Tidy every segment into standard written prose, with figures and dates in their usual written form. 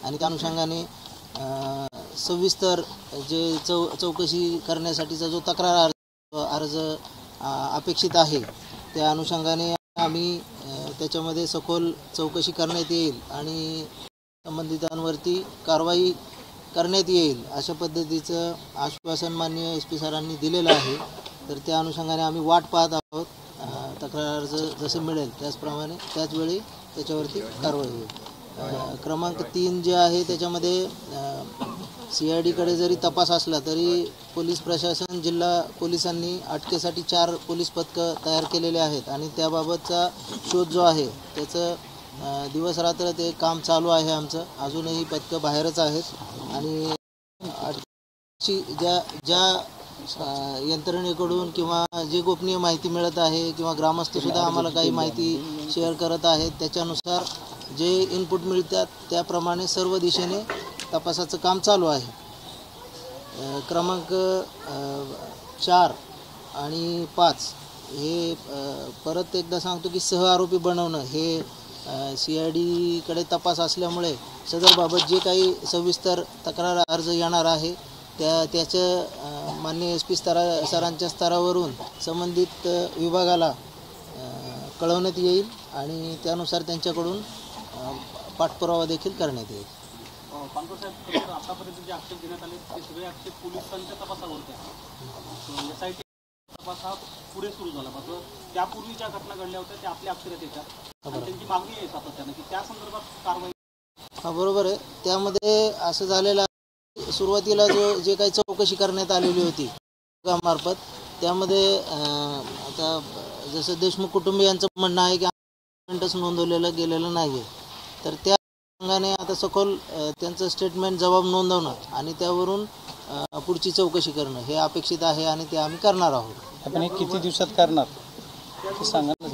आणि त्या अनुषंगाने सविस्तर जे चौकशी करण्यासाठीचा जो तक्रार अर्ज अपेक्षित आहे त्या अनुषंगाने आम्ही त्याच्यामध्ये सखोल चौकशी करण्यात येईल आणि संबंधितांवरती कारवाई करण्यात येईल अशा पद्धतीचं आश्वासन माननीय SP सरांनी दिलेलं आहे। तर त्या अनुषंगाने आम्ही वाट पाहत आहोत। तक्रार अर्ज जसे मिळेल त्याचप्रमाणे त्याचवेळी त्याच्यावरती कारवाई होईल। क्रमांक 3 जे आहे त्याच्यामध्ये CIDकडे जरी तपास असला तरी पोलीस प्रशासन जिल्हा पोलिसांनी अटकेसाठी 4 पोलीस पथकं तयार केलेले आहेत आणि त्याबाबतचा शोध जो आहे त्याचं दिवस रात्र ते काम चालू आहे आमचं। अजूनही पथकं बाहेरच आहेत आणि ज्या यंत्रणेकडून किंवा जे गोपनीय माहिती मिळत आहे किंवा ग्रामस्थसुद्धा आम्हाला काही माहिती शेअर करत आहेत त्याच्यानुसार जे इनपुट मिळतात त्याप्रमाणे सर्व दिशेने तपासाचं काम चालू आहे। क्रमांक 4 आणि 5 हे परत एकदा सांगतो की सहआरोपी बनवणं हे CIDकडे तपास असल्यामुळे सदरबाबत जे काही सविस्तर तक्रार अर्ज येणार आहे त्याचं माननीय SP सरांच्या स्तरावरून संबंधित विभागाला कळवण्यात येईल आणि त्यानुसार त्यांच्याकडून पाठपुरावा देखील करण्यात येईल। पानकर साहेब, आतापर्यंत जे आक्षेप देण्यात आले ते सगळे आक्षेप पोलिसांच्या तपासावरती आहेत। SIT तपास हा पुढे सुरू झाला, मात्र त्यापूर्वी ज्या घटना घडल्या होत्या त्या आपल्या अक्षरात येतात आणि त्यांची मागणी आहे सातत्यानं की त्या संदर्भात कारवाई। बरोबर आहे। त्यामध्ये असं झालेलं सुरुवातीला जे काही चौकशी करण्यात आलेली होती मार्फत त्यामध्ये आता जसं देशमुख कुटुंबियांचं म्हणणं आहे की स्टेटमेंटच नोंदवलेलं गेलेलं नाही आहे। तर त्या अनुषंगाने आता सखोल त्यांचं स्टेटमेंट जबाब नोंदवणं आणि त्यावरून पुढची चौकशी करणं हे अपेक्षित आहे आणि ते आम्ही करणार आहोत। आपण किती दिवसात करणार ते सांगा ना।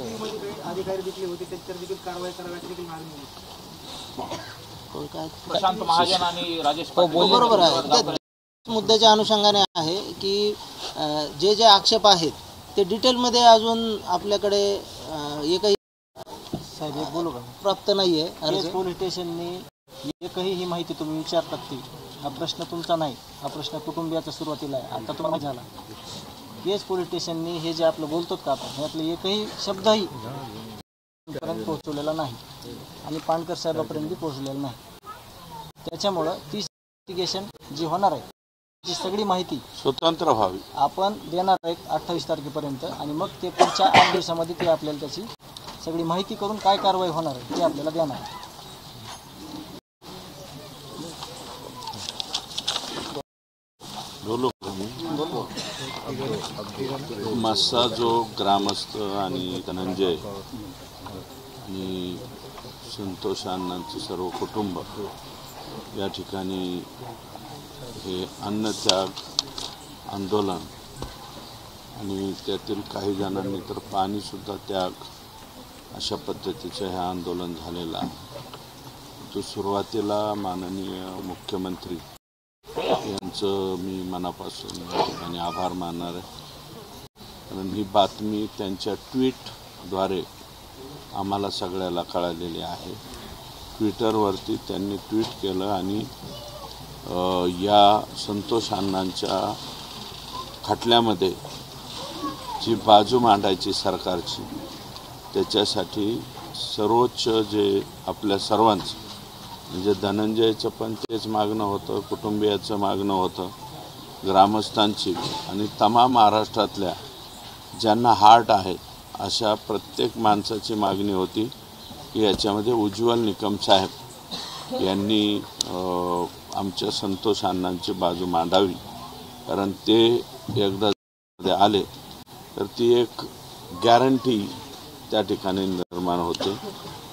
अधिकारी देखील होते त्याच्यावर देखील कारवाई करायची देखील मागणी प्रशांत महाजन आणि राजेश बरोबर आहे। त्या मुद्द्याच्या अनुषंगाने आहे की जे आक्षेप आहेत ते डिटेलमध्ये अजून आपल्याकडे एकही प्राप्त नाही आहे। पोलीस स्टेशनने एकही ही माहिती तुम्ही विचारतात ती हा प्रश्न तुमचा नाही, हा प्रश्न कुटुंबियाचा सुरुवातीला आहे, आता तुम्हाला झाला। केस पोलीस स्टेशनने हे जे आपलं बोलतो का आपण यातलं एकही शब्दही पर्यंत पोहोचवलेला नाही आणि पानकर साहेबापर्यंत पोहोचलेला नाही। त्याच्यामुळं ती इन्व्हेस्टिगेशन जी होणार आहे ती सगळी माहिती स्वतंत्र व्हावी आपण देणार आहे 28 तारखेपर्यंत आणि मग ते पुढच्या 8 दिवसामध्ये ते आपल्याला त्याची सगळी माहिती करून काय कारवाई होणार आहे ते आपल्याला देणार आहे। मस्सा जो ग्रामस्थ आणि धनंजय आणि संतोष अण्णांचं सर्व कुटुंब या ठिकाणी हे अन्नत्याग आंदोलन आणि त्यातील काही जणांनी तर पाणीसुद्धा त्याग अशा पद्धतीचं हे आंदोलन झालेलं आहे। तो सुरुवातीला माननीय मुख्यमंत्री यांचं मी मनापासून या ठिकाणी आभार मानणार आहे, कारण ही बातमी त्यांच्या ट्विटद्वारे आम्हाला सगळ्याला कळालेली आहे। ट्विटरवरती त्यांनी ट्विट केलं आणि या संतोष अण्णांच्या खटल्यामध्ये जी बाजू मांडायची सरकारची त्याच्यासाठी सर्वोच्च जे आपल्या सर्वांचं म्हणजे धनंजयचं पण तेच मागणं होतं, कुटुंबियाचं मागणं होतं, ग्रामस्थांची आणि तमाम महाराष्ट्रातल्या ज्यांना हार्ट आहे अशा प्रत्येक माणसाची मागणी होती की याच्यामध्ये उज्ज्वल निकम साहेब यांनी आमच्या संतोष अण्णांची बाजू मांडावी, कारण ते एकदा आले तर ती एक गॅरंटी त्या ठिकाणी निर्माण होते।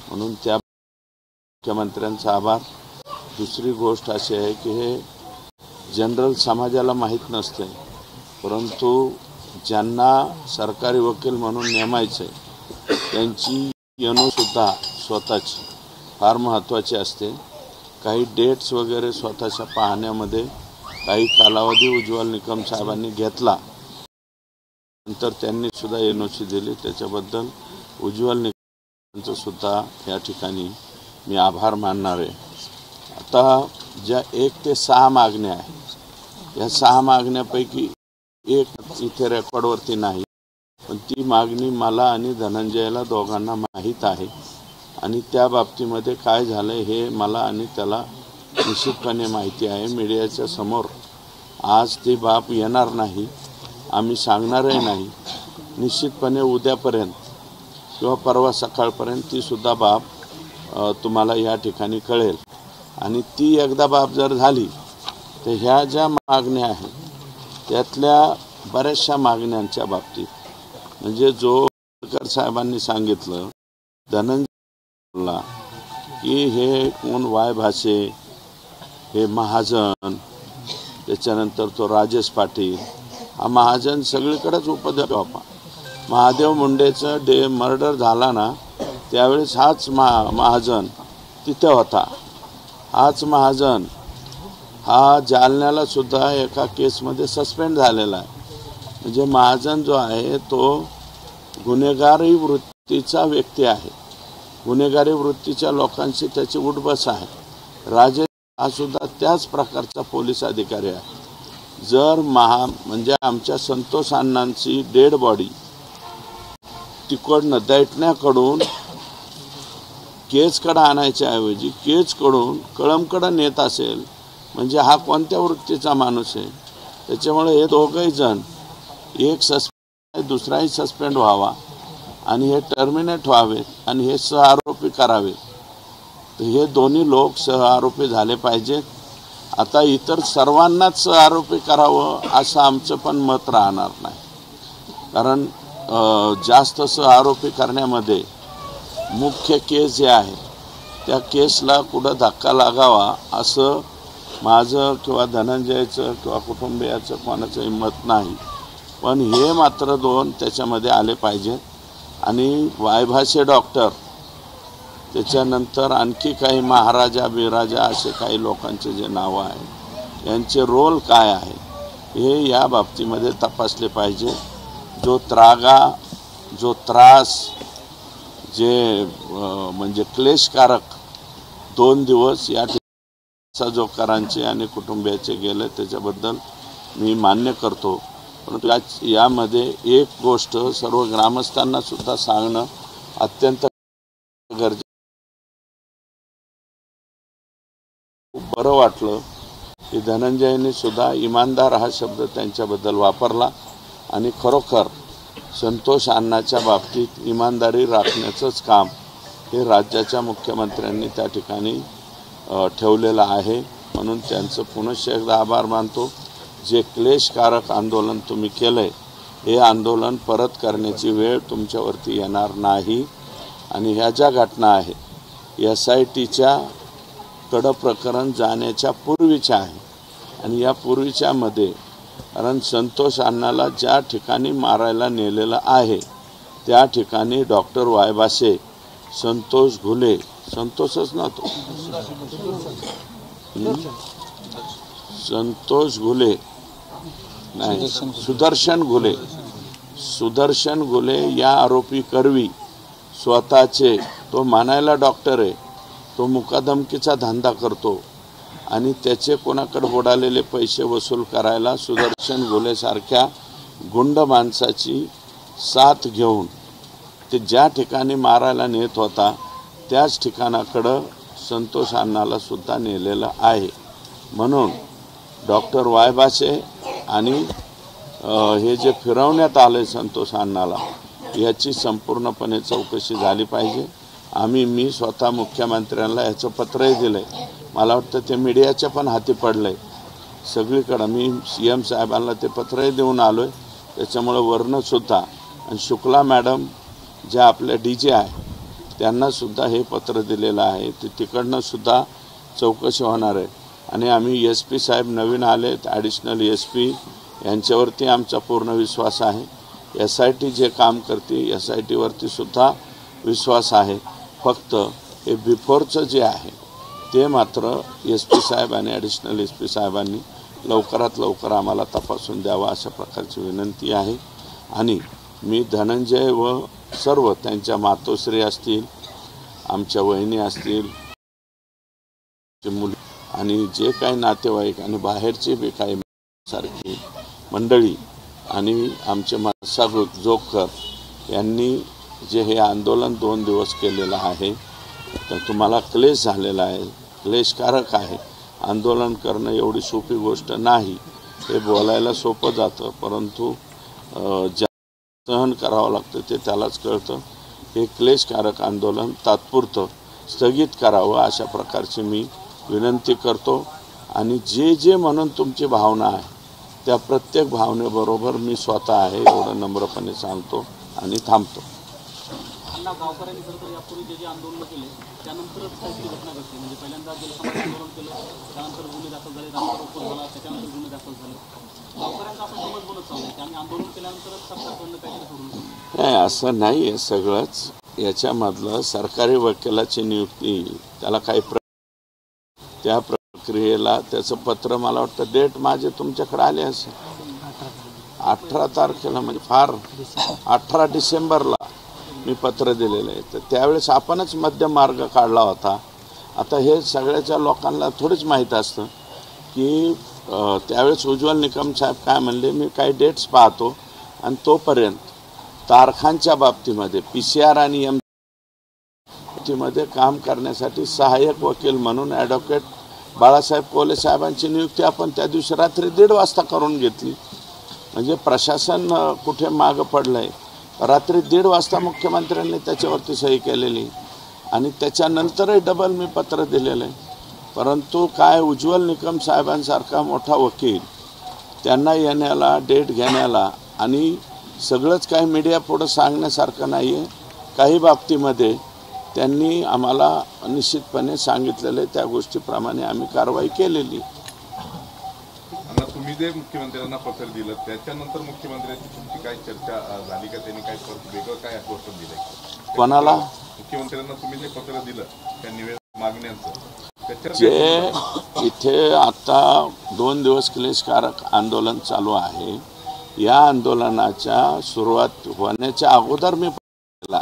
म्हणून त्या मुख्यमंत्र्यांचा आभार। दुसरी गोष्ट अशी आहे की हे जनरल समाजाला माहीत नसते, परंतु ज्यांना सरकारी वकील म्हणून नेमायचे त्यांची सुद्धा स्वतःची फार महत्त्वाची असते। काही डेट्स वगैरे स्वतःच्या पाहण्यामध्ये काही कालावधी उज्ज्वल निकम साहेबांनी घेतला, नंतर त्यांनी सुद्धा NOC दिली। त्याच्याबद्दल उज्ज्वल निकम यांचं सुद्धा या ठिकाणी मी आभार मानणार आहे। आता ज्या 1 ते 6 मागण्या आहेत, या 6 मागण्यापैकी एक इथे रेकॉर्डवरती नाही, पण ती मागणी मला आणि धनंजयला दोघांना माहीत आहे आणि त्या बाबतीमध्ये काय झालं हे मला आणि त्याला निश्चितपणे माहिती आहे. मीडियाच्या समोर आज ती बाब येणार नाही, आम्ही सांगणारही नाही. निश्चितपणे उद्यापर्यंत किंवा परवा सकाळपर्यंत तीसुद्धा बाब तुम्हाला या ठिकाणी कळेल. आणि ती एकदा बाब जर झाली तर ह्या ज्या मागण्या आहेत त्यातल्या बऱ्याचशा मागण्यांच्या बाबतीत म्हणजे जो केसरकर साहेबांनी सांगितलं धनंजयला की हे कोण वाय भासे, हे महाजन, त्याच्यानंतर तो राजेश पाटील, हा महाजन सगळीकडेच उपद्रव होता. महादेव मुंडेचं मर्डर झाला ना त्यावेळेस हाच महाजन तिथे होता. हाच महाजन हा जालन्याला सुद्धा एका केसमध्ये सस्पेंड झालेला आहे. म्हणजे महाजन जो आहे तो गुन्हेगारी वृत्तीचा व्यक्ती आहे. गुन्हेगारी वृत्तीच्या लोकांशी त्याची उठबस आहे. राजेश हा सुद्धा त्याच प्रकारचा पोलीस अधिकारी आहे. जर म्हणजे आमच्या संतोष अण्णांची डेड बॉडी तिकडनं दैठण्याकडून केजकडं आणायच्या ऐवजी केजकडून कळमकडं नेत असेल म्हणजे हा कोणत्या वृत्तीचा माणूस आहे. त्याच्यामुळे हे दोघंही जण, एक सस्पेंड दुसराही सस्पेंड व्हावा आणि हे टर्मिनेट व्हावेत आणि हे सहआरोपी करावेत. तर हे दोन्ही लोक सहआरोपी झाले पाहिजेत. आता इतर सर्वांनाच सहआरोपी करावं असं आमचं पण मत राहणार नाही, कारण जास्त सहआरोपी करण्यामध्ये मुख्य केस जे आहे त्या केसला कुठं धक्का लागावा असं माझं किंवा धनंजयचं किंवा कुटुंबियाचं कोणाचंही मत नाही. पण हे मात्र दोन त्याच्यामध्ये आले पाहिजेत. आणि वायभाषे डॉक्टर, त्याच्यानंतर आणखी काही महाराजा बिराजा असे काही लोकांचे जे नावं आहेत यांचे रोल काय आहे हे या बाबतीमध्ये तपासले पाहिजे. जो त्रास जे म्हणजे क्लेशकारक 2 दिवस या ठिकाणी जो करांचे आणि कुटुंबियाचे गेले त्याच्याबद्दल मी मान्य करतो. परंतु यामध्ये एक गोष्ट सर्व ग्रामस्थांना सुद्धा सांगणं अत्यंत गरजेचं. खूप बरं वाटलं की धनंजयने सुद्धा इमानदार हा शब्द त्यांच्याबद्दल वापरला आणि खरोखर संतोष अण्णाच्या बाबतीत इमानदारी राखण्याचंच काम हे राज्याच्या मुख्यमंत्र्यांनी त्या ठिकाणी ठेवलेलं आहे. म्हणून त्यांचं पुनश्च एकदा आभार मानतो. जे क्लेशकारक आंदोलन तुम्ही केलं आहे हे आंदोलन परत करण्याची वेळ तुमच्यावरती येणार नाही. आणि ह्या ज्या घटना आहेत SITच्या कडं प्रकरण जाण्याच्या पूर्वीच्या आहे आणि या पूर्वीच्यामध्ये कारण संतोष अण्णाला ज्या ठिकाणी मारायला नेलेलं आहे त्या ठिकाणी डॉक्टर वायभासे, संतोष घुले, संतोषच ना तो संतोष घुले नाही सुदर्शन घुले या आरोपी करवी स्वतःचे, तो म्हणायला डॉक्टर आहे, तो मुकादमकीचा धंदा करतो आणि त्याचे कोणाकडे बुडालेले पैसे वसूल करायला सुदर्शन घुलेसारख्या गुंड माणसाची साथ घेऊन ते ज्या ठिकाणी मारायला नेत होता त्याच ठिकाणाकडं संतोष अण्णाला सुद्धा नेलेलं आहे. म्हणून डॉक्टर वायभासे आणि हे जे फिरवण्यात आले संतोष अण्णाला याची संपूर्णपणे चौकशी झाली पाहिजे. मी स्वतः मुख्यमंत्र्यांना याचं पत्रही दिलं आहे. मला वाटतं ते मीडियाच्या पण हाती पडलं आहे सगळीकडं. मी CM साहेबांना ते पत्रही देऊन आलो आहे. त्याच्यामुळं वरणंसुद्धा आणि शुक्ला मॅडम ज्या आपल्या DJ आहे त्यांनासुद्धा हे पत्र दिलेलं आहे. ते तिकडनंसुद्धा चौकशी होणार आहे. आणि आम्ही SP साहेब नवीन आलेत, ॲडिशनल SP यांच्यावरती आमचा पूर्ण विश्वास आहे. SIT जे काम करते SITवरती सुद्धा विश्वास आहे. फक्त हे बिफोरचं जे आहे ते मात्र SP साहेब आणि ॲडिशनल SP साहेबांनी लवकरात लवकर आम्हाला तपासून द्यावा अशा प्रकारची विनंती आहे. आणि मी धनंजय व सर्व त्यांच्या मातोश्री असतील, आमच्या वहिनी असतील, मुली आणि जे काही नातेवाईक आणि बाहेरचे बी काही सारखी मंडळी आणि आमचे मनसा जोगकर यांनी जे हे आंदोलन 2 दिवस केलेलं आहे तर तुम्हाला क्लेश झालेला आहे, क्लेशकारक आहे. आंदोलन करणं एवढी सोपी गोष्ट नाही. हे बोलायला सोपं जातं, परंतु ज्या सहन करावं लागतं ते त्यालाच कळतं. हे क्लेशकारक आंदोलन तात्पुरतं स्थगित करावं अशा प्रकारची मी विनंती करतो. आणि जे जे म्हणून तुमची भावना आहे त्या प्रत्येक भावनेबरोबर मी स्वतः आहे एवढं नम्रपणे सांगतो आणि थांबतो. अण्णा, गावकऱ्यांनी खरं तर यापूर्वी जे आंदोलन केले त्यानंतरच काहीतरी घटना घडली. म्हणजे पहिल्यांदा जलसमाधी आंदोलन केलं, त्यानंतर गुन्हे दाखल झाले, रास्तारोको झाला, त्याच्यानंतर गुन्हे दाखल झाले. गावकऱ्यांचा असं समज बोलत चालू आहे की आम्ही आंदोलन केल्यानंतरच सरकारकडनं काहीतरी सोडून नाही, असं नाही आहे. सगळंच याच्यामधलं सरकारी वकिलाची नियुक्ती, त्याला काही त्या प्रक्रियेला त्याचं पत्र मला वाटतं डेट माझे तुमच्याकडे आले असेल 18 तारखेला, म्हणजे फार 18 डिसेंबरला मी पत्र दिलेलं आहे. तर त्यावेळेस आपणच मध्यम मार्ग काढला होता. आता हे सगळ्याच्या लोकांना थोडीच माहीत असतं की त्यावेळेस उज्ज्वल निकम साहेब काय म्हणले, मी काही डेट्स पाहतो आणि तोपर्यंत तारखांच्या बाबतीमध्ये PCR आणि मध्ये काम करण्यासाठी सहाय्यक वकील म्हणून ॲडव्होकेट बाळासाहेब कोले साहेबांची नियुक्ती आपण त्या दिवशी रात्री 1:30 वाजता करून घेतली. म्हणजे प्रशासन कुठे मागं पडलं आहे. रात्री 1:30 वाजता मुख्यमंत्र्यांनी त्याच्यावरती सही केलेली आणि त्याच्यानंतरही डबल मी पत्र दिलेलं आहे. परंतु काय उज्ज्वल निकम साहेबांसारखा मोठा वकील त्यांना येण्याला, डेट घेण्याला आणि सगळंच काही मीडिया पुढं सांगण्यासारखं नाही आहे. काही बाबतीमध्ये त्यांनी आम्हाला निश्चितपणे सांगितलेलं त्या गोष्टीप्रमाणे आम्ही कारवाई केलेली. तुम्ही जे मुख्यमंत्र्यांना पत्र दिलं त्याच्यानंतर मुख्यमंत्र्यांची तुमची काय चर्चा झाली का? त्यांनी काय वेगळं काय आश्वासन दिलंय कोणाला? मुख्यमंत्र्यांना तुम्ही जे पत्र दिलं त्या निवेदन मागण्यांचं, जे इथे आता 2 दिवस क्लेशकारक आंदोलन चालू आहे, या आंदोलनाच्या सुरुवात होण्याच्या अगोदर मी केला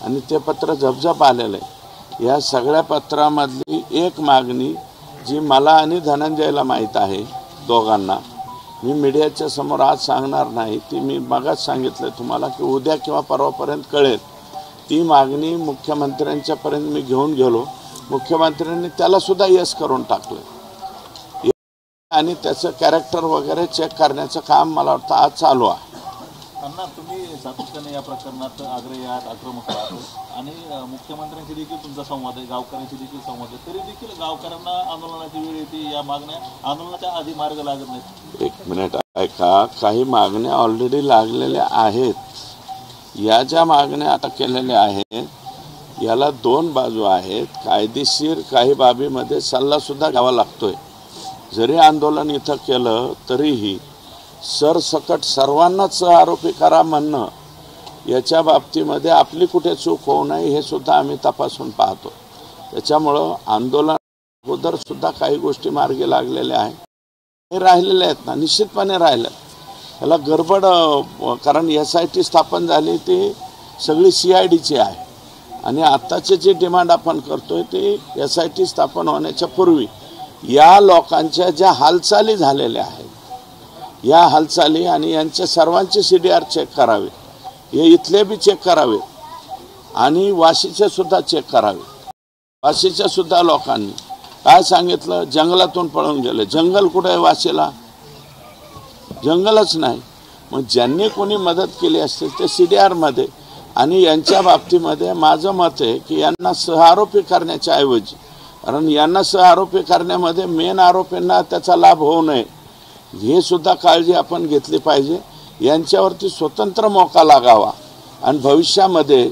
आणि ते पत्र झपझप आलेलं आहे. या सगळ्या पत्रामधली एक मागणी जी मला आणि धनंजयला माहीत आहे दोघांना, मी मीडियाच्या समोर आज सांगणार नाही, ती मी मगाच सांगितलं तुम्हाला की उद्या किंवा परवापर्यंत कळेल. ती मागणी मुख्यमंत्र्यांच्यापर्यंत मी घेऊन गेलो. मुख्यमंत्र्यांनी त्यालासुद्धा यस करून टाकलं आणि त्याचं कॅरेक्टर वगैरे चेक करण्याचं काम मला वाटतं आज चालू आहे. अण्णा, तुम्ही सातत्याने या प्रकरणात आग्रही आहात, आक्रमक आहात आणि मुख्यमंत्र्यांशी देखील तुमचा संवाद आहे, गावकऱ्यांशी देखील संवाद आहे. तरी देखील गावकऱ्यांना आंदोलनाची वेळ येते, या मागण्या आंदोलनाच्या आधी मार्ग लागत नाहीत. 1 मिनिट ऐका, काही मागण्या ऑलरेडी लागलेल्या आहेत. या ज्या मागण्या आता केलेल्या आहेत याला 2 बाजू आहेत. कायदेशीर काही बाबीमध्ये सल्लासुद्धा घ्यावा लागतोय. जरी आंदोलन इथं केलं तरीही सरसकट सर्वांनाच आरोपी करा म्हणणं, याच्या बाबतीमध्ये आपली कुठे चूक होऊ नये हे सुद्धा आम्ही तपासून पाहतो. त्याच्यामुळं आंदोलन अगोदरसुद्धा काही गोष्टी मार्गी लागलेल्या आहेत, हे राहिलेले आहेत ना, निश्चितपणे राहिलं. ह्याला गडबड, कारण SIT स्थापन झाली ती सगळी CIDची आहे आणि आत्ताचे जे डिमांड आपण करतोय ते SIT स्थापन होण्याच्या पूर्वी या लोकांच्या ज्या हालचाली झालेल्या आहेत, या हालचाली आणि यांच्या सर्वांचे CDR चेक करावे, हे इथले बी चेक करावे आणि वाशीचे सुद्धा चेक करावे. वाशीच्या सुद्धा लोकांनी काय सांगितलं, जंगलातून पळून गेले. जंगल कुठे आहे वाशीला? जंगलच नाही. मग ज्यांनी कोणी मदत केली असतील ते CDR मध्ये. आणि यांच्या बाबतीमध्ये माझं मत आहे की यांना सहआरोपी करण्याच्या ऐवजी, कारण यांना सहआरोपी करण्यामध्ये मेन आरोपींना त्याचा लाभ होऊ नये हे सुद्धा काळजी आपण घेतली पाहिजे. यांच्यावरती स्वतंत्र मोका लागावा आणि भविष्यामध्ये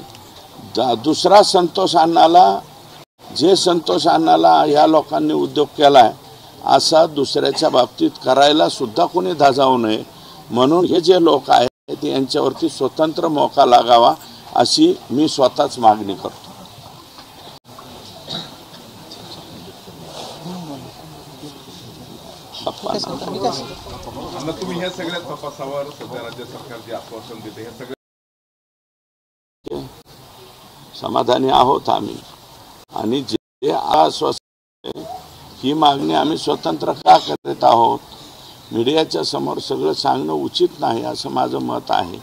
दुसरा संतोष अण्णाला, जे संतोष अण्णाला या लोकांनी उद्योग केला आहे असा दुसऱ्याच्या बाबतीत करायला सुद्धा कोणी धाजावू नये, म्हणून हे जे लोक आहेत यांच्यावरती स्वतंत्र मोका लागावा अशी मी स्वतःच मागणी करतो. तुम्ही ह्या सगळ्या तपासावर सध्या राज्य सरकार जे आश्वासन देते हे सगळं समाधानी आहोत आम्ही. आणि जे आश्वासन ही मागणी आम्ही स्वतंत्र का करत आहोत? मीडियाच्या समोर सगळं सांगणं उचित नाही असं माझं मत आहे.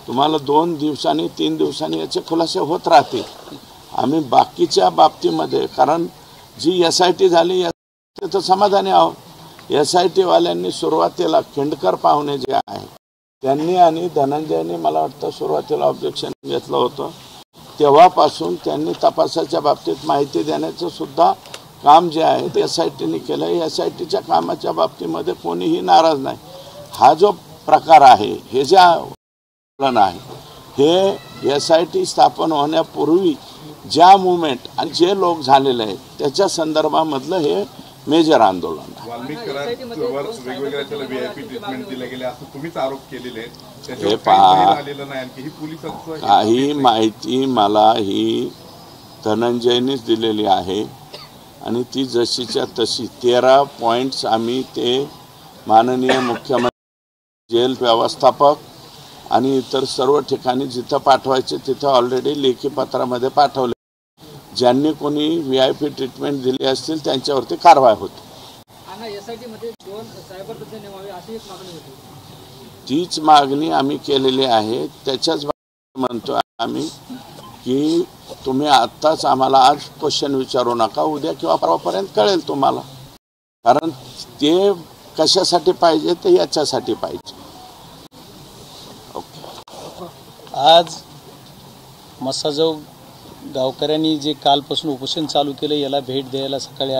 तुम्हाला 2 दिवसांनी 3 दिवसांनी याचे खुलासे होत राहतील. आम्ही बाकीच्या बाबतीमध्ये, कारण जी SIT झाली तर समाधानी आहोत. SIT वाल्यांनी सुरुवातीला खेंडकर पाहुणे जे आहे त्यांनी आणि धनंजयने मला वाटतं सुरुवातीला ऑब्जेक्शन घेतलं होतं. तेव्हापासून त्यांनी तपासाच्या बाबतीत माहिती देण्याचं सुद्धा काम जे आहे ते SITने केलं. SITच्या कामाच्या बाबतीमध्ये कोणीही नाराज नाही. हा जो प्रकार आहे, हे जे आंदोलन आहे, हे SIT स्थापन होण्यापूर्वी ज्या मुवमेंट आणि जे लोक झालेले आहेत त्याच्या संदर्भामधलं हे मेजर आंदोलन आहे. वाल्मिक करारावर वेगवेगळ्या त्याला VIP ट्रीटमेंट दिले गेले असं तुम्हीच आरोप केलेले आहेत. हे त्याच्यावर पहा, काही आलेलं नाही. आणखी ही पोलिसांचं काही माहिती मला ही धनंजयनीच दिलेली आहे आणि ती जशीच्या तशी 13 पॉईंट्स आम्ही ते माननीय मुख्यमंत्री, जेल व्यवस्थापक आणि इतर सर्व ठिकाणी जिथं पाठवायचे तिथं ऑलरेडी लेखी पत्रामध्ये पाठवले. ज्यांनी कोणी VIP ट्रीटमेंट दिली असतील त्यांच्यावरती कारवाई होती. तीच मागणी आम्ही केलेली आहे. त्याच्याच म्हणतो आम्ही की तुम्ही आत्ताच आम्हाला आज क्वेश्चन विचारू नका, उद्या किंवा परवापर्यंत कळेल तुम्हाला. कारण ते कशासाठी पाहिजे ते याच्यासाठी पाहिजे. आज मसाजोग गावकऱ्यांनी जे कालपासून उपोषण चालू केलं याला भेट द्यायला सकाळी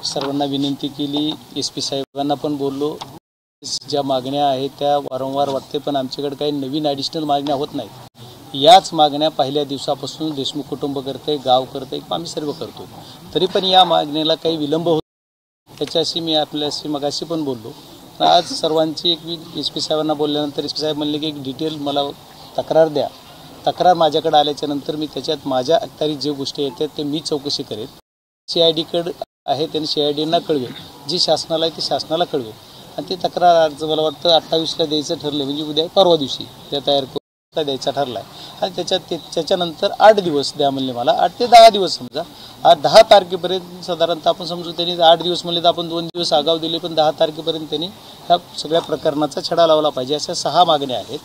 सर्वांना विनंती केली. SP साहेबांना पण बोललो. ज्या मागण्या आहेत त्या वारंवार वाटते, पण आमच्याकडे काही नवीन ॲडिशनल मागण्या होत नाहीत. याच मागण्या पहिल्या दिवसापासून देशमुख कुटुंब करते, गाव करते, आम्ही सर्व करतो. तरी पण या मागणीला काही विलंब होतो. त्याच्याशी मी आपल्याशी मगाशी पण बोललो. आज सर्वांची एक SP साहेबांना बोलल्यानंतर SP साहेब म्हणले की एक डिटेल मला तक्रार द्या. तक्रार माझ्याकडे आल्याच्यानंतर मी त्याच्यात माझ्या अखत्यारीत जे गोष्टी येतात ते मी चौकशी करेन. CIDकडे आहे त्यांनी CIDना कळवेल, जी शासनाला आहे ती शासनाला कळवेल. आणि ती तक्रार आज मला वाटतं 28ला द्यायचं ठरलं, म्हणजे उद्या परवा दिवशी त्या तयार करून द्यायचा ठरला आहे. आणि त्याच्यानंतर 8 दिवस द्या म्हणले मला. 8 ते 10 दिवस समजा. आज 10 तारखेपर्यंत साधारणतः आपण समजू. त्यांनी 8 दिवस म्हणले तर आपण 2 दिवस आगाव दिले, पण 10 तारखेपर्यंत त्यांनी ह्या सगळ्या प्रकरणाचा छडा लावला पाहिजे. अशा 6 मागण्या आहेत.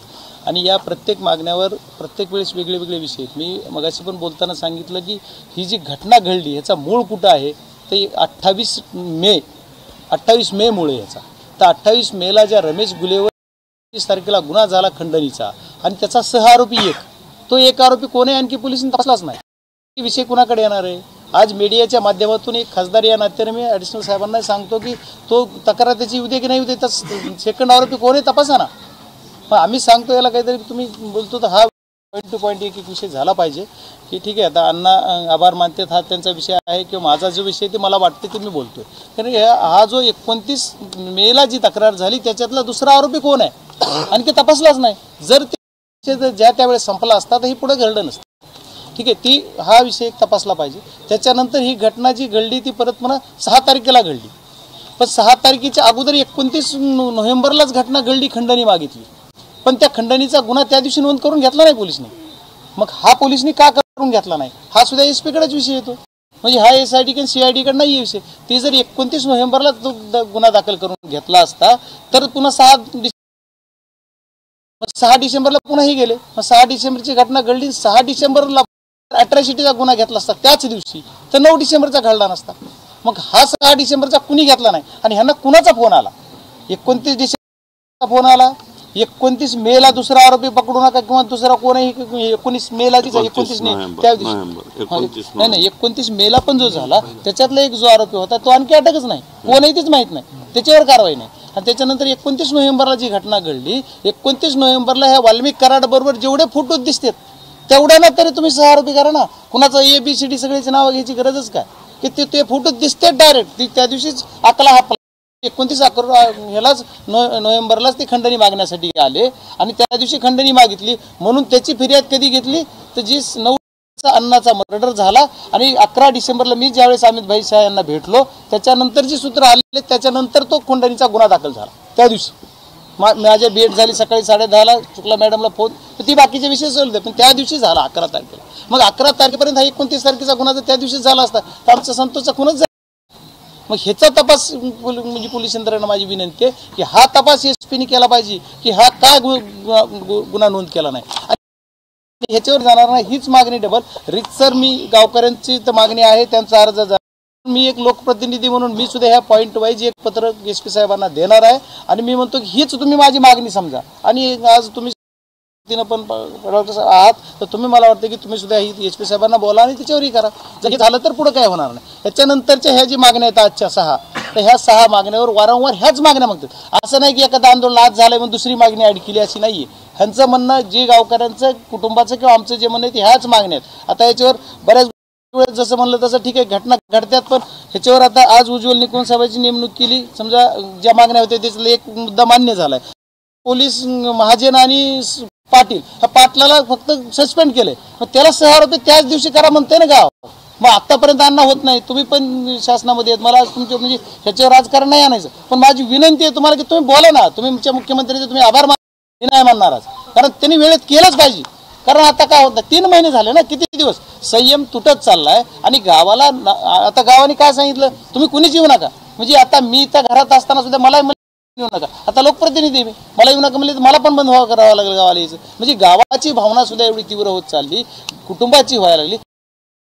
आणि या प्रत्येक मागण्यावर प्रत्येक वेळेस वेगळे वेगळे विषय आहेत. मी मगाशी पण बोलताना सांगितलं की ही जी घटना घडली ह्याचा मूळ कुठं आहे ते 28 मे मुळे याचा. तर 28 मेला ज्या रमेश गुलेवर 30 तारखेला गुन्हा झाला खंडणीचा आणि त्याचा सहआरोपी तो एक आरोपी कोण आहे आणखी पोलिसांनी तपासलाच नाही. विषय कुणाकडे येणार आहे? आज मीडियाच्या माध्यमातून एक खासदार या नात्याने मी ॲडिशनल साहेबांना सांगतो की तो तक्रार त्याची उद्या की नाही उद्या, तर सेकंड आरोपी कोण आहे तपासा ना. पण आम्ही सांगतो याला काहीतरी तुम्ही बोलतो तर हा पॉईंट टू पॉईंट एक विषय झाला पाहिजे की ठीक आहे आता अण्णा आभार मानतात हा त्यांचा विषय आहे किंवा माझा जो विषय ते मला वाटते ते मी बोलतोय. कारण हा जो 29 मेला जी तक्रार झाली त्याच्यातला दुसरा आरोपी कोण आहे आणि ते तपासलाच नाही. जर ते ज्या त्यावेळेस संपला असता तर हे पुढे घडलं नसतं. ठीक आहे, हा विषय एक तपासला पाहिजे. त्याच्यानंतर ही घटना जी घडली ती परत म्हणा 6 तारखेला घडली, पण 6 तारखेच्या अगोदर 29 नोव्हेंबरलाच घटना घडली, खंडणी मागितली. पण त्या खंडणीचा गुन्हा त्या दिवशी नोंद करून घेतला नाही पोलिसने. मग हा पोलिसने का करून घेतला नाही हा सुद्धा SP कडेच विषय येतो. म्हणजे हा SID किंवा CID कडे नाही विषय. ते जर 29 नोव्हेंबरला गुन्हा दाखल करून घेतला असता तर पुन्हा 6 डिसेंबरला पुन्हा गेले. मग 6 डिसेंबरची घटना घडली, 6 डिसेंबरला अट्रॅसिटीचा गुन्हा घेतला असता त्याच दिवशी तर 9 डिसेंबरचा घडला नसता. मग हा 6 डिसेंबरचा कुणी घेतला नाही. आणि ह्यांना कुणाचा फोन आला? 29 डिसेंबरचा फोन आला. 29 मेला दुसरा आरोपी पकडू नका किंवा दुसरा कोणही 19 मेला 29 नाही त्या दिवशी नाही 29 मेला पण जो झाला त्याच्यातला एक जो आरोपी होता तो आणखी अटकच नाही, कोणही तेच माहीत नाही, त्याच्यावर कारवाई नाही. आणि त्याच्यानंतर 29 नोव्हेंबरला जी घटना घडली 29 नोव्हेंबरला ह्या वाल्मिक कराड बरोबर जेवढे फोटो दिसतात तेवढ्याना तरी तुम्ही 6 आरोपी करा ना. कुणाचं ABCD सगळ्याची नावं घ्यायची गरजच काय की ते फोटो दिसतात डायरेक्ट. त्या दिवशीच अकला हा 29 ह्यालाच नोव्हेंबरलाच ते खंडणी मागण्यासाठी आले आणि त्या दिवशी खंडणी मागितली. म्हणून त्याची फिर्याद कधी घेतली तर जी 9 अण्णाचा मर्डर झाला आणि 11 डिसेंबरला मी ज्यावेळेस अमित भाई शाह यांना भेटलो त्याच्यानंतर जी सूत्र आलेले त्याच्यानंतर तो खंडणीचा गुन्हा दाखल झाला. त्या दिवशी माझ्या भेट झाली सकाळी 10:30ला शुक्ला मॅडमला फोन, तर ती बाकीचे विषय चालू पण त्या दिवशी झाला 11 तारखेला. मग 11 तारखेपर्यंत हा 29 तारखेचा गुन्हा जर त्या दिवशी झाला असता तर आमचा संतोषचा खूनच झाला. मग ह्याचा तपास म्हणजे पोलीस यंत्रणेला माझी विनंती आहे की हा तपास SP ने केला पाहिजे की हा का गुन्हा नोंद केला नाही आणि ह्याच्यावर जाणार नाही हीच मागणी डबल रितसर मी गावकऱ्यांची तर मागणी आहे त्यांचा अर्ज मी एक लोकप्रतिनिधी म्हणून मी सुद्धा ह्या पॉईंट वाईज एक पत्र SP साहेबांना देणार आहे आणि मी म्हणतो की हीच तुम्ही माझी मागणी समजा आणि आज तुम्ही पण आहात तर तुम्ही मला वाटतं की तुम्ही सुद्धा ही SP साहेबांना बोला आणि त्याच्यावरही करा जर हे झालं तर पुढं काय होणार नाही याच्यानंतरच्या ह्या जी मागण्या आहेत आजच्या 6 तर ह्या 6 मागण्यावर वारंवार ह्याच मागण्या मागतात असं नाही की एखादं आंदोलन आज झालंय म्हणून दुसरी मागणी ॲड केली अशी नाही आहे ह्यांचं म्हणणं जे गावकऱ्यांचं कुटुंबाचं किंवा आमचं जे म्हणणं आहे ह्याच मागण्या आहेत आता याच्यावर बऱ्याच वेळेस जसं म्हणलं तसं ठीक आहे घटना घडतात पण ह्याच्यावर आता आज उज्ज्वल निकुंज साहेबांची नेमणूक केली समजा ज्या मागण्या होत्या त्याच्यातला एक मुद्दा मान्य झालाय पोलीस महाजन आणि पाटील ह्या पाटलाला फक्त सस्पेंड केले मग त्याला 6 रुपये त्याच दिवशी करा म्हणते ना गाव मग आतापर्यंत अन्न होत नाही तुम्ही पण शासनामध्ये आहेत मला तुमच्या म्हणजे ह्याच्यावर राजकारण नाही आणायचं पण माझी विनंती आहे तुम्हाला की तुम्ही बोला ना तुम्ही तुमच्या मुख्यमंत्र्यांचे तुम्ही आभार नाही मानणार आज कारण त्यांनी वेळेत केलंच पाहिजे कारण आता काय होतं 3 महिने झाले ना किती दिवस संयम तुटत चाललाय आणि गावाला आता गावाने काय सांगितलं तुम्ही कुणीच येऊ नका म्हणजे आता मी त्या घरात असताना सुद्धा मला येऊ नका आता लोकप्रतिनिधी मी मला येऊ नका म्हणजे मला पण बंद करावं लागेल गावाला यायचं म्हणजे गावाची भावना सुद्धा एवढी तीव्र होत चालली कुटुंबाची व्हायला लागली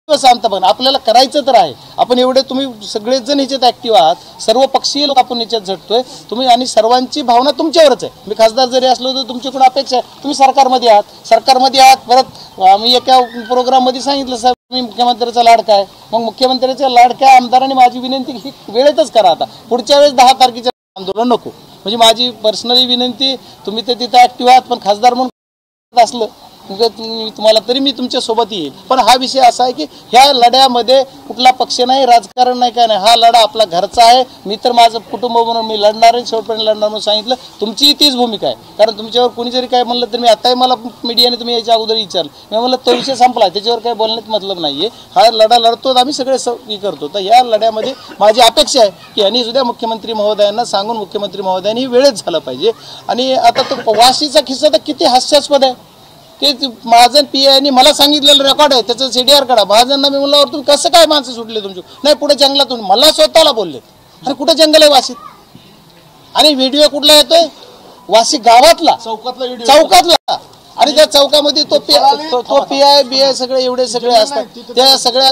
शांत बघा आपल्याला करायचं तर आहे आपण एवढे तुम्ही सगळेच जण ह्याच्यात ऍक्टिव्ह आहात सर्व पक्षीय लोक आपण ह्याच्यात झटतोय तुम्ही आणि सर्वांची भावना तुमच्यावरच आहे मी खासदार जरी असलो तर तुमच्याकडून अपेक्षा आहे तुम्ही सरकारमध्ये आहात परत मी एका प्रोग्राममध्ये सांगितलं साहेब मी मुख्यमंत्र्याचा लाडका आहे मग मुख्यमंत्र्याच्या लाडक्या आमदारांनी माझी विनंती ही वेळेतच करा आता पुढच्या वेळेस 10 तारखेच्या आंदोलन नको म्हणजे माझी पर्सनली विनंती तुम्ही तर तिथं ऍक्टिव्ह आहात पण खासदार म्हणून असलं तुम्हाला तरी मी तुमच्या सोबत येईल पण हा विषय असा आहे की ह्या लढ्यामध्ये कुठला पक्ष नाही राजकारण नाही काय नाही हा लढा आपला घरचा आहे मी तर माझं कुटुंब म्हणून मी लढणार आहे शेवटपर्यंत लढणार म्हणून सांगितलं तुमची तीच भूमिका आहे कारण तुमच्यावर कोणी जरी काय म्हणलं तर मी आताही मला मीडियाने तुम्ही याच्या अगोदर विचारलं मी म्हणलं तो विषय संपला त्याच्यावर काही बोलण्यात मतलब नाहीये हा लढा लढतो आम्ही सगळे हे करतो तर या लढ्यामध्ये माझी अपेक्षा आहे की यांनी सुद्धा मुख्यमंत्री महोदयांना सांगून मुख्यमंत्री महोदयांनी वेळेत झालं पाहिजे आणि आता तो वाशीचा किस्सा तर किती हास्यास्पद आहे की महाजन PI मला सांगितलेलं रेकॉर्ड आहे त्याचं CDR काढा महाजनना मी म्हणल्यावर तुम्ही कसं काय माणसं सुटले तुमची नाही पुढे जंगलातून मला स्वतःला बोलले आणि कुठं जंगल आहे वाशीत आणि व्हिडिओ कुठला येतोय वाशी गावातला चौकातला आणि त्या चौकामध्ये तो PI BI सगळे एवढे सगळे असतात त्या सगळ्या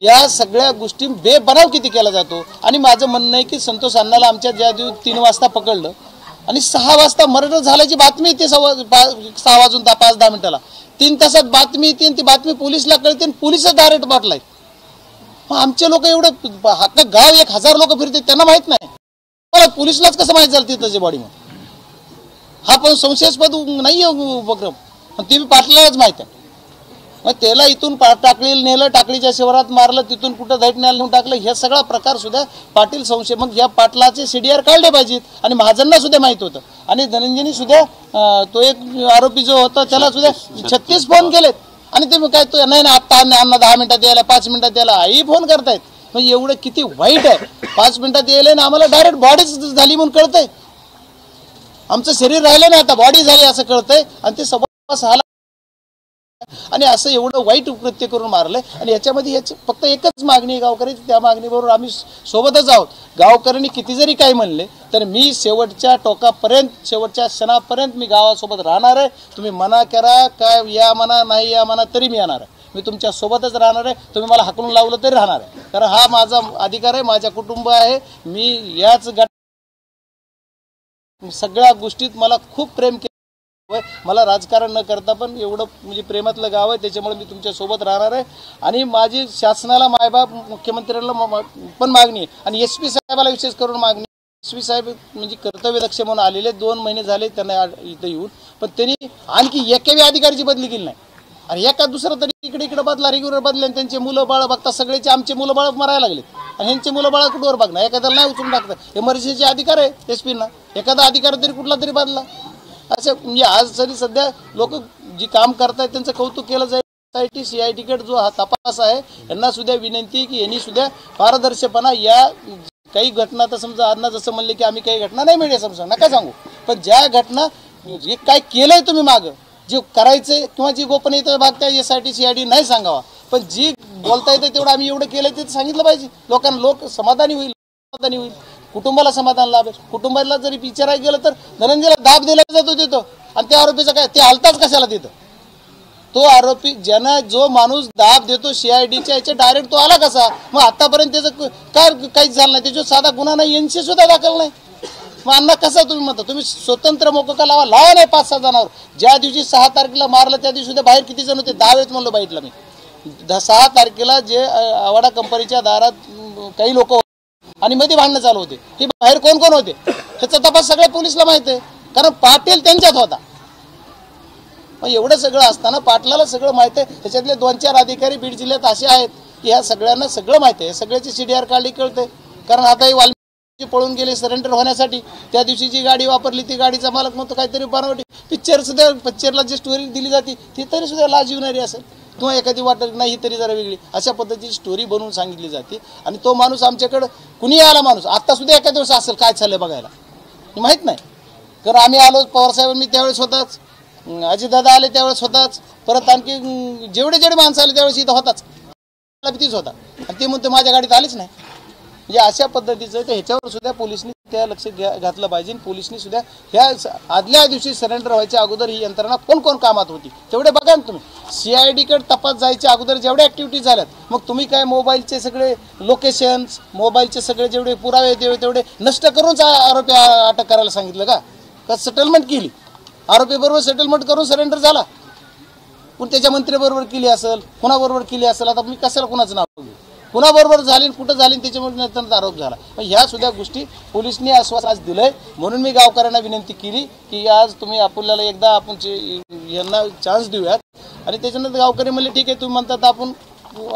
या सगळ्या गोष्टी बेबनाव किती केला जातो आणि माझं म्हणणं आहे की संतोष अण्णाला आमच्या ज्या दिवशी 3 वाजता पकडलं आणि 6 वाजता मर्डर झाल्याची बातमी येते 6 वाजून 5-10 मिनिटाला 3 तासात बातमी येते ती बातमी पोलिसला कळते आणि पोलिसच डायरेक्ट पाठलाय मग आमचे लोक एवढं हक्क गाव 1000 लोक फिरते त्यांना माहित नाही मला पोलिसलाच कसं माहित झालं तिथं बॉडी मग हा पण संशयास्पद नाही उपक्रम ते पाटलालाच माहित आहे मग त्याला इथून टाकळीला नेलं टाकळीच्या शिवारात मारलं तिथून कुठं दैट न्यायला नेऊन टाकलं हे सगळा प्रकार सुद्धा पाटील संशय मग या पाटलाचे CDR काढले पाहिजेत आणि महाजनना सुद्धा माहित होतं आणि धनंजयनी सुद्धा तो एक आरोपी जो होता त्याला सुद्धा 36 फोन केलेत आणि ते काय तो नाही आत्ता अण्णा 10 मिनिटात यायला 5 मिनिटात यायला आई फोन करतायत म्हणजे एवढं किती वाईट आहे 5 मिनिटात यायला ना आम्हाला डायरेक्ट बॉडीच झाली म्हणून कळतंय आमचं शरीर राहिलं नाही आता बॉडी झाली असं कळतंय आणि ते 6:15 आणि असं एवढं वाईट कृत्य करून मारलंय आणि याच्यामध्ये याची फक्त एकच मागणी आहे गावकऱ्याची त्या मागणीबरोबर आम्ही सोबतच आहोत गावकऱ्यांनी किती जरी काही म्हणले तर मी शेवटच्या टोकापर्यंत शेवटच्या क्षणापर्यंत मी गावासोबत राहणार आहे तुम्ही मना करा काय या म्हणा नाही या म्हणा तरी मी येणार आहे मी तुमच्या सोबतच राहणार आहे तुम्ही मला हाकलून लावलं तरी राहणार आहे कारण हा माझा अधिकार आहे माझा कुटुंब आहे मी याच सगळ्या गोष्टीत मला खूप प्रेम केलं मला राजकारण न करता पण एवढं म्हणजे प्रेमातलं गाव आहे त्याच्यामुळे मी तुमच्या सोबत राहणार आहे आणि माझी शासनाला मायबाप मुख्यमंत्र्यांना पण मागणी आहे आणि SP साहेबाला विशेष करून मागणी SP साहेब म्हणजे कर्तव्यदक्ष म्हणून आलेले 2 महिने झाले त्यांना इथं येऊन पण त्यांनी आणखी एकाही अधिकारीची बदली केली नाही आणि एका दुसरं तरी इकडे बदला रेग्युलर बदले आणि त्यांचे मुलं बाळ बघता सगळेचे आमचे मुलं बाळ मरायला लागले आणि ह्यांचे मुलं बाळ कुठवर बघणार एखाद्याला नाही उचलून टाकतं इमर्जन्सीचे अधिकार आहे SP ना एखादा अधिकारी तरी कुठला तरी बदला असं म्हणजे आज जरी सध्या लोक जी काम करतायत त्यांचं कौतुक केलं जाईल CID जो हा तपास आहे यांना सुद्धा विनंती की यांनी सुद्धा पारदर्शकपणा या काही घटना तर समजा अण्णा जसं म्हणले की आम्ही काही घटना नाही मिळेल समजा नका सांगू पण ज्या घटना जे काय केलंय तुम्ही मागं जे करायचंय किंवा जी गोपनीयता भाग त्या SIT CID नाही सांगावा पण जी बोलता येते तेवढं आम्ही एवढं केलं ते सांगितलं पाहिजे लोकांना लोक समाधानी होईल समाधानी होईल, कुटुंबाला समाधान लाभेल. कुटुंबाला जरी विचारायला गेलं तर धनंजयला दाब दिला जातो तिथं, आणि त्या आरोपीचा काय, ते हलताच कशाला तिथं? तो आरोपी ज्यांना जो माणूस दाब देतो CIDच्या याच्या डायरेक्ट तो आला कसा? मग आतापर्यंत त्याचं काय काहीच झालं नाही, त्याच्यावर साधा गुन्हा नाही, NC सुद्धा दाखल नाही. मग अण्णा कसा तुम्ही म्हणता? तुम्ही स्वतंत्र मोकोका लावा नाही 5-6 जणांवर. ज्या दिवशी 6 तारखेला मारलं त्या दिवशी सुद्धा बाहेर किती जण होते? 10 वेळेस म्हणलो बघितलं मी. 6 तारखेला जे आवाडा कंपनीच्या दारात काही लोक होते आणि मध्ये भांडणं चालू होते, हे बाहेर कोण कोण होते ह्याचा तपास सगळ्या पोलिसला माहिती आहे, कारण पाटील त्यांच्यात होता. मग एवढं सगळं असताना पाटलाला सगळं माहिती आहे. त्याच्यातले 2-4 अधिकारी बीड जिल्ह्यात असे आहेत की ह्या सगळ्यांना सगळं माहिती आहे, सगळ्याची CDR काढली कळते. कारण आता वाल्मिकी पळून गेले सरेंडर होण्यासाठी, त्या दिवशी जी गाडी वापरली ती गाडीचा मालक म्हणतो काहीतरी बनावटी. पिक्चरला जी स्टोरी दिली जाते ती तरी सुद्धा लाज येणारी असेल किंवा एखादी वाटत नाही ही तरी जरा वेगळी, अशा पद्धतीची स्टोरी बनवून सांगितली जाते. आणि तो माणूस आमच्याकडं कुणी आला माणूस आता सुद्धा एका दिवस असेल काय चाललंय बघायला माहीत नाही. कारण आम्ही आलो, पवारसाहेब मी त्यावेळेस होताच, अजितदादा आले त्यावेळेस होताच, परत आणखी जेवढे माणसं आले त्यावेळेस इथं होताच, भीतीच होता. आणि ते म्हणते माझ्या गाडीत आलीच नाही. म्हणजे अशा पद्धतीचं तर ह्याच्यावर सुद्धा पोलिसनी त्या लक्ष घातलं पाहिजे. पोलिसनी सुद्धा ह्या आदल्या दिवशी सरेंडर व्हायच्या अगोदर ही यंत्रणा कोण कोण कामात होती तेवढे बघा ना तुम्ही. CIDकडे तपास जायच्या अगोदर जेवढ्या ॲक्टिव्हिटीज झाल्यात, मग तुम्ही काय मोबाईलचे सगळे लोकेशन्स, मोबाईलचे सगळे जेवढे पुरावे तेवढे नष्ट करूनच आरोपी अटक करायला सांगितलं का सेटलमेंट केली? आरोपीबरोबर सेटलमेंट करून सरेंडर झाला, पण त्याच्या मंत्रीबरोबर केली असेल, कुणाबरोबर केली असेल, आता मी कशाला कुणाचं नाव घेऊ, कुणाबरोबर झाली कुठं झाली त्याच्यामुळे नंतर आरोप झाला. ह्या सुद्धा गोष्टी पोलिसनी आश्वासन आज दिलंय. म्हणून मी गावकऱ्यांना विनंती केली की आज तुम्ही आपल्याला एकदा आपण यांना चान्स देऊयात. आणि त्याच्यानंतर गावकरी म्हणले ठीक आहे, तुम्ही म्हणतात आपण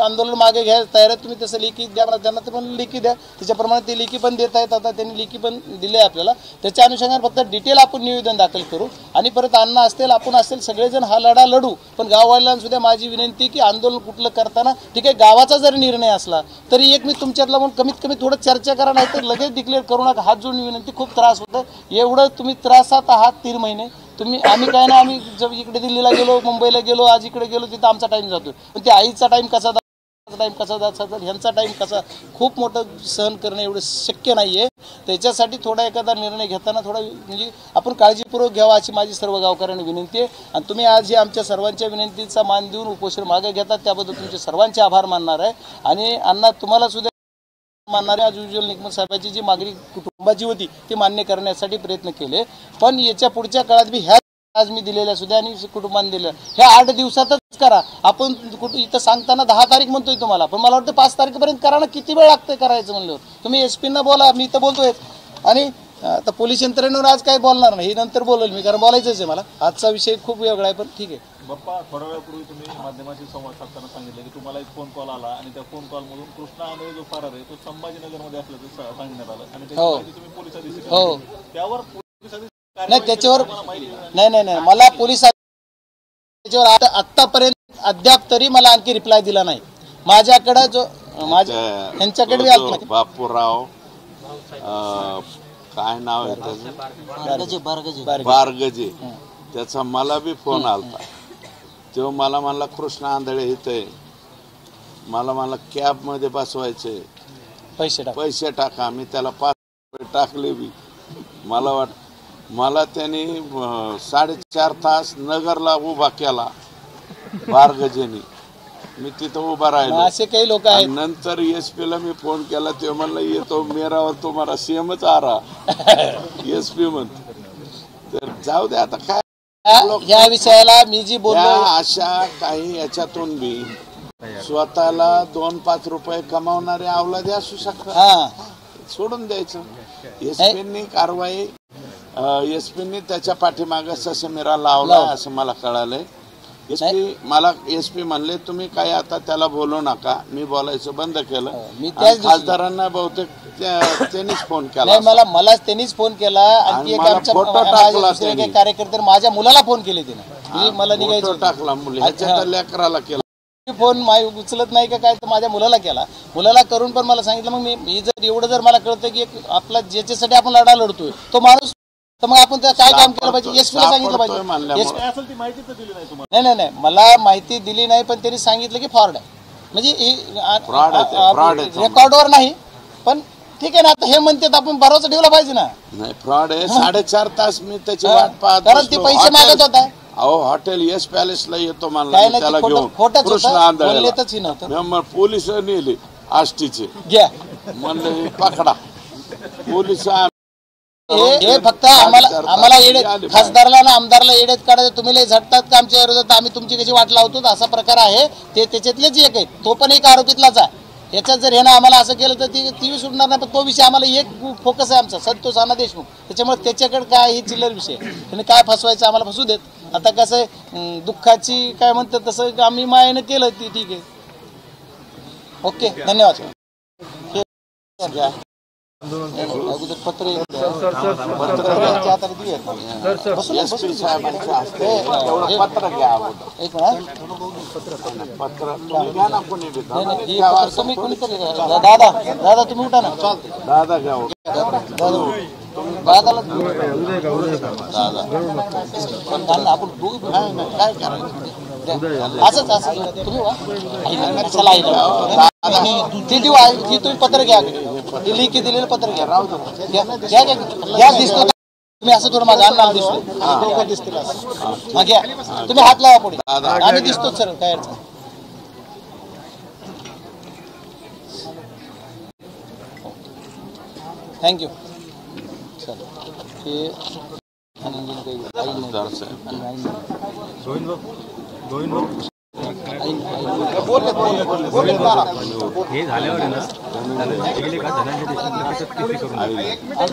आंदोलन मागे घ्या तयार आहे, तुम्ही तसं लेखी द्या त्यांना, ते पण लेखी द्या. त्याच्याप्रमाणे ते लेखी पण देत आहेत. आता त्यांनी लेखी पण दिले आपल्याला. त्याच्या अनुषंगाने फक्त डिटेल आपण निवेदन दाखल करू आणि परत अण्णा असतील आपण असतील सगळेजण हा लढा लढू. पण गाववाल्यांसुद्धा माझी विनंती की आंदोलन कुठलं करताना ठीक आहे गावाचा जरी निर्णय असला तरी एक मी तुमच्यातला म्हणून कमीत कमी थोडं चर्चा करा, नाही तर लगेच डिक्लेअर करू नका. हात जोडून विनंती, खूप त्रास होतं. एवढं तुम्ही त्रासात आहात 3 महिने आम्ही काय ना, आम्ही जर इकडे दिल्लीला गेलो, मुंबईला गेलो, आज इकडे गेलो, तिथं आमचा टाईम जातो. पण ते आईचा टाईम कसा जायचा, ह्यांचा टाईम कसा, खूप मोठं सहन करणं एवढं शक्य नाही आहे. त्याच्यासाठी थोडा एखादा निर्णय घेताना थोडा म्हणजे आपण काळजीपूर्वक घ्यावा अशी माझी सर्व गावकऱ्यांना विनंती आहे. आणि तुम्ही आज हे आमच्या सर्वांच्या विनंतीचा मान देऊन उपोषण मागे घेतात त्याबद्दल तुमचे सर्वांचे आभार मानणार आहे. आणि अण्णा तुम्हाला सुद्धा मानणारे आज उज्ज्वल निकम साहेबांची जी मागणी कुटुंबाची होती ती मान्य करण्यासाठी प्रयत्न केले. पण याच्या पुढच्या काळात बी ह्या आज मी दिलेल्या सुद्धा आणि कुटुंबाने दिलेल्या ह्या 8 दिवसातच करा. आपण इथं सांगताना 10 तारीख म्हणतोय तुम्हाला, पण मला वाटतं 5 तारखेपर्यंत करा ना. किती वेळ लागतोय करायचं म्हणल्यावर? तुम्ही SP-ना बोला, मी इथं बोलतोय. आणि आता पोलीस यंत्रणेवर आज काही बोलणार नाही, नंतर बोलेल मी, कारण बोलायचंच आहे मला. आजचा विषय खूप वेगळा आहे, पण ठीक आहे. बाप्पा, थोड्या वेळापूर्वी तुम्ही माध्यमाशी संवाद साधताना सांगितलं की तुम्हाला एक फोन कॉल आला आणि त्या फोन कॉलमधून कृष्णा आंधळे जो फरार आहे तो संभाजीनगरमध्ये असल्याचं सांगण्यात आलं आणि त्याची माहिती तुम्ही पोलीस अधिकारी त्यावर नाही त्याच्यावर नाही मला पोलीस त्याच्यावर आतापर्यंत अद्याप तरी मला आणखी रिप्लाय दिला नाही. माझ्याकडे जो यांच्याकडे बापूराव काय नाव आहे त्याचं, बारगजे, त्याचा मला बी फोन आलता. तेव्हा मला म्हणला कृष्णा आंधळे इथे, मला कॅबमध्ये बसवायचे, पैसे टाका. मी त्याला 5 रुपये टाकले बी. मला त्यांनी 4.5 तास नगरला उभा केला बारगजेनी. मी तिथं उभा राहिलो. असे काही लोक आहेत. नंतर SP-ला मी फोन केला तेव्हा म्हणलं येतो मेरावर तुम्हाला CMच आ रहा. SP म्हणतो. तर जाऊ दे आता काय या विषयाला मी जी बोललो, अशा काही याच्यातून बी स्वतःला 2-5 रुपये कमावणारे अवलादे असू शकतात, सोडून द्यायचं. SP-नी कारवाई SP-नी त्याच्या पाठीमागे ससेमिरा लावला असं मला कळालंय. SP म्हणले तुम्ही काय आता त्याला बोलू नका. मी बोलायचं बंद केलं. मी त्याच खासदारांना बहुतेक त्यांनीच फोन केला. मला त्यांनीच फोन केला. आणखी एक आमच्या कार्यकर्ते माझ्या मुलाला फोन केले तिने, मला निघायचं टाकला मुली लेकराला केला फोन. उचलत नाही का काय, तर माझ्या मुलाला केला. मुलाला करून पण मला सांगितलं मग मी जर एवढं जर मला कळतं की आपला ज्याच्यासाठी आपण लढा लढतोय तो माणूस, तर मग आपण काय काम केलं पाहिजे, SP-ला सांगितलं पाहिजे. नाही मला माहिती दिली नाही, पण त्यांनी सांगितलं की फ्रॉड आहे. म्हणजे रेकॉर्डवर नाही पण ठीक आहे ना, आता हे म्हणतात आपण भरोसा ठेवला पाहिजे ना, नाही फ्रॉड आहे. 4.5 तास मी त्याची वाट पाहत कारण ते बसलो. पैसे हॉटेल- मागत होता. अहो हॉटेल यश पॅलेसला येतो मला काय मी नाही, त्याला ते घेऊन खोटंच कृष्ण होतं, आंधळ्याला. बोललेतच ही नव्हतं. मी मग पोलिस नेले आष्टीचे, घ्या म्हणलं हे पकडा पोलिस. हे फक्त आम्हाला येडे खासदारला ना आमदारला येडेत काढायचं. तुम्ही लय झटतात का आमच्या विरोधात, आम्ही तुमची कशी वाट लावतो, असा प्रकार आहे. ते त्याच्यातलेच एक आहे, तो पण एक आरोपीतलाच आहे. याच्यात जर ह्यानं आम्हाला असं केलं तर ती सुटणार नाही. पण तो विषय आम्हाला एक फोकस आहे आमचा, संतोष अण्णा देशमुख. त्याच्यामुळे त्याच्याकडे काय ही चिल्लर विषय आहे. त्याने काय फसवायचं आम्हाला फसू देत. आता कसं आहे, दुःखाची काय म्हणतात तसं आम्ही मायेनं केलं, ती ठीक आहे. ओके, धन्यवाद. अगोदर पत्र SP साहेबांच्या हस्ते तेवढं पत्र घ्या अगोदर. एक मिनिट. पत्र तुम्ही घ्या ना कोणी बी. तुम्ही कोणीतरी दादा तुम्ही उठा ना. दादा घ्या हो. दादाला आपण दोघं काय करायचं असंच तुम्ही वा. चला ती देऊ ती तुम्ही पत्र घ्या, ती लिखी दिलेलं पत्र घ्या. घ्या दिसतो तुम्ही असं थोडं माझा अन्नाला दिसतो, डोकं दिसतील असं. घ्या तुम्ही हात लावा पुढे, आम्ही दिसतोच सर, काय अडचण. Thank you sir. हे हे झाल्यावर आहे ना त्याला गेले का धनंजय देशमुख लगेचच केसी करून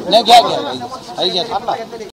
नाही घ्या घ्या घ्या